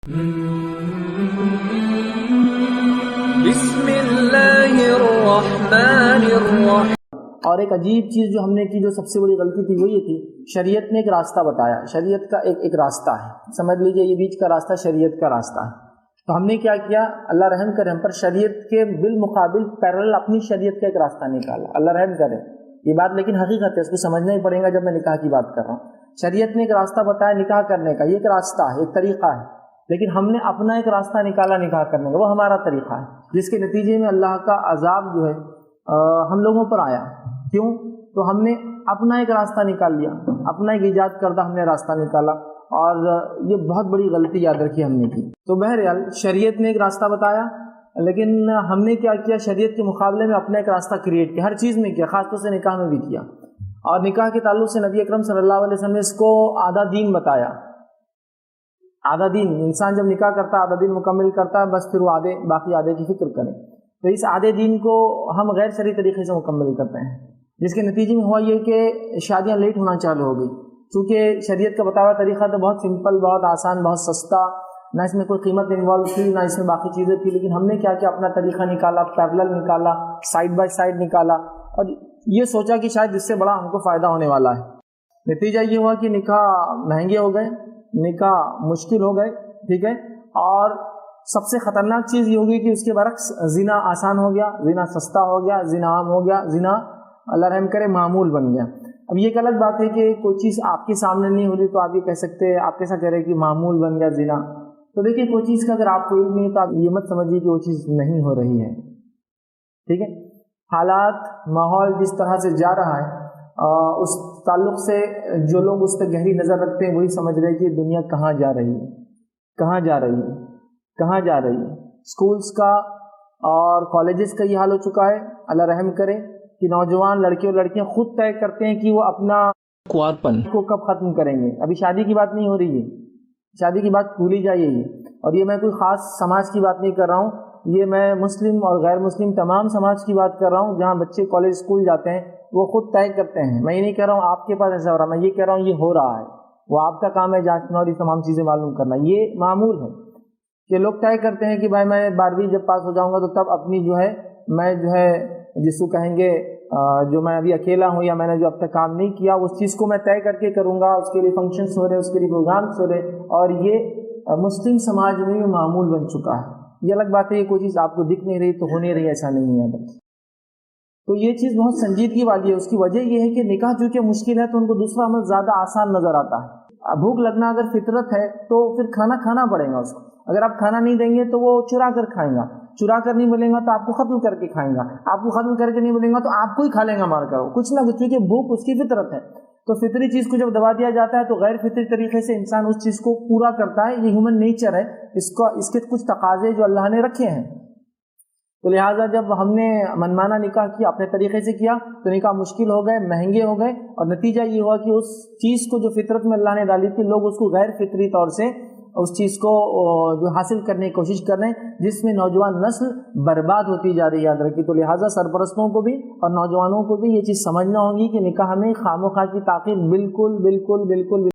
بسم اللہ الرحمن الرحیم۔ اور ایک عجیب چیز جو ہم نے کی، جو سب سے بڑی غلطی تھی، وہ یہ تھی، شریعت نے ایک راستہ بتایا، شریعت کا ایک راستہ ہے، سمجھ لیجئے یہ بیچ کا راستہ شریعت کا راستہ ہے۔ تو ہم نے کیا کیا، اللہ رحم کرے ہم پر، شریعت کے بالمقابل پیرل اپنی شریعت کا ایک راستہ نکالا، اللہ رحم کرے یہ بات، لیکن حقیقت ہے، اس کو سمجھنا ہی پڑے گا جب میں نکاح کی بات کر رہا ہوں۔ شریعت نے ایک راستہ بتایا نکاح کرنے کا، یہ ایک راستہ ہے، ایک طریقہ ہے، لیکن ہم نے اپنا ایک راستہ نکالا نکاح کرنے کا، وہ ہمارا طریقہ ہے، جس کے نتیجے میں اللہ کا عذاب جو ہے ہم لوگوں پر آیا۔ کیوں؟ تو ہم نے اپنا ایک راستہ نکال لیا، اپنا ایک ایجاد کردہ ہم نے راستہ نکالا، اور یہ بہت بڑی غلطی یاد رکھی ہم نے کی۔ تو بہرحال شریعت نے ایک راستہ بتایا، لیکن ہم نے کیا کیا، شریعت کے مقابلے میں اپنا ایک راستہ کریٹ کیا، ہر چیز میں کیا، خاص طور سے نکاح میں بھی کیا۔ اور نکاح کے تعلق سے نبی اکرم صلی اللہ علیہ وسلم نے اس کو آدھا دین بتایا، آدھا دین، انسان جب نکاح کرتا ہے آدھا دین مکمل کرتا ہے، بس پھر وہ باقی آدھے کی فکر کریں۔ تو اس آدھے دین کو ہم غیر شرعی طریقے سے مکمل کرتے ہیں، جس کے نتیجے میں ہوا یہ کہ شادیاں لیٹ ہونا چالو ہو گئی، چونکہ شریعت کا بتایا ہوا طریقہ تو بہت سمپل، بہت آسان، بہت سستا، نہ اس میں کوئی قیمت انوالو تھی، نہ اس میں باقی چیزیں تھی، لیکن ہم نے کیا کیا، اپنا طریقہ نکالا، پیرلل نکالا، سائڈ بائی سائڈ نکالا، اور یہ سوچا کہ شاید اس سے بڑا ہم کو فائدہ ہونے والا ہے۔ نتیجہ یہ ہوا کہ نکاح مہنگے ہو گئے، نکاح مشکل ہو گئے، ٹھیک ہے، اور سب سے خطرناک چیز یہ ہوگی کہ اس کے برعکس زنا آسان ہو گیا، زنا سستا ہو گیا، زنا عام ہو گیا، زنا اللہ رحم کرے معمول بن گیا۔ اب یہ ایک الگ بات ہے کہ کوئی چیز آپ کے سامنے نہیں ہو رہی تو آپ یہ کہہ سکتے ہیں، آپ کیسا کہہ رہے کہ معمول بن گیا زنا؟ تو دیکھیے کوئی چیز کا اگر آپ کو علم نہیں ہے تو آپ یہ مت سمجھیے کہ وہ چیز نہیں ہو رہی ہے، ٹھیک ہے۔ حالات، ماحول جس طرح سے جا رہا ہے، اس تعلق سے جو لوگ اس پہ گہری نظر رکھتے ہیں وہی سمجھ رہے کہ دنیا کہاں جا رہی ہے، کہاں جا رہی ہے، کہاں جا رہی ہے۔ اسکولس کا اور کالجز کا یہ حال ہو چکا ہے، اللہ رحم کرے، کہ نوجوان لڑکے اور لڑکیاں خود طے کرتے ہیں کہ وہ اپنا قوات پن کو کب ختم کریں گے۔ ابھی شادی کی بات نہیں ہو رہی ہے، شادی کی بات بھولی جائیے یہ، اور یہ میں کوئی خاص سماج کی بات نہیں کر رہا ہوں، یہ میں مسلم اور غیر مسلم تمام سماج کی بات کر رہا ہوں، جہاں بچے کالج اسکول جاتے ہیں وہ خود طے کرتے ہیں۔ میں یہ نہیں کہہ رہا ہوں آپ کے پاس ایسا ہو رہا، میں یہ کہہ رہا ہوں یہ ہو رہا ہے، وہ آپ کا کام ہے جانچنا اور یہ تمام چیزیں معلوم کرنا۔ یہ معمول ہے کہ لوگ طے کرتے ہیں کہ بھائی میں 12ویں جب پاس ہو جاؤں گا تو تب اپنی جو ہے میں جو ہے جس کو کہیں گے جو میں ابھی اکیلا ہوں یا میں نے جو اب تک کام نہیں کیا اس چیز کو میں طے کر کے کروں گا، اس کے لیے فنکشنز ہو رہے، اس کے لیے پروگرامس ہو رہے، اور یہ مسلم سماج میں بھی معمول بن چکا ہے۔ یہ الگ بات ہے، یہ کوئی چیز آپ کو دکھ نہیں رہی تو ہو نہیں رہی، ایسا نہیں ہے بس۔ تو یہ چیز بہت سنجیدگی والی ہے، اس کی وجہ یہ ہے کہ نکاح چونکہ مشکل ہے تو ان کو دوسرا عمل زیادہ آسان نظر آتا ہے۔ بھوک لگنا اگر فطرت ہے تو پھر کھانا کھانا پڑے گا اس کو، اگر آپ کھانا نہیں دیں گے تو وہ چرا کر کھائیں گا، چرا کر نہیں ملے گا تو آپ کو ختم کر کے کھائیں گا، آپ کو ختم کر کے نہیں ملے گا تو آپ کو ہی کھا لیں گا مار کر، کچھ نہ کچھ، کیونکہ بھوک اس کی فطرت ہے۔ تو فطری چیز کو جب دبا دیا جاتا ہے تو غیر فطری طریقے سے انسان اس چیز کو پورا کرتا ہے، یہ ہیومن نیچر ہے، اس کے کچھ تقاضے جو اللہ نے رکھے ہیں۔ تو لہٰذا جب ہم نے منمانا نکاح کیا، اپنے طریقے سے کیا، تو نکاح مشکل ہو گئے، مہنگے ہو گئے، اور نتیجہ یہ ہوا کہ اس چیز کو جو فطرت میں اللہ نے ڈالی تھی لوگ اس کو غیر فطری طور سے اس چیز کو جو حاصل کرنے کی کوشش کر رہے ہیں، جس میں نوجوان نسل برباد ہوتی جا رہی ہے، یاد رکھیے۔ تو لہٰذا سرپرستوں کو بھی اور نوجوانوں کو بھی یہ چیز سمجھنا ہوگی کہ نکاح میں خواہ مخواہ کی تاخیر بالکل بالکل بالکل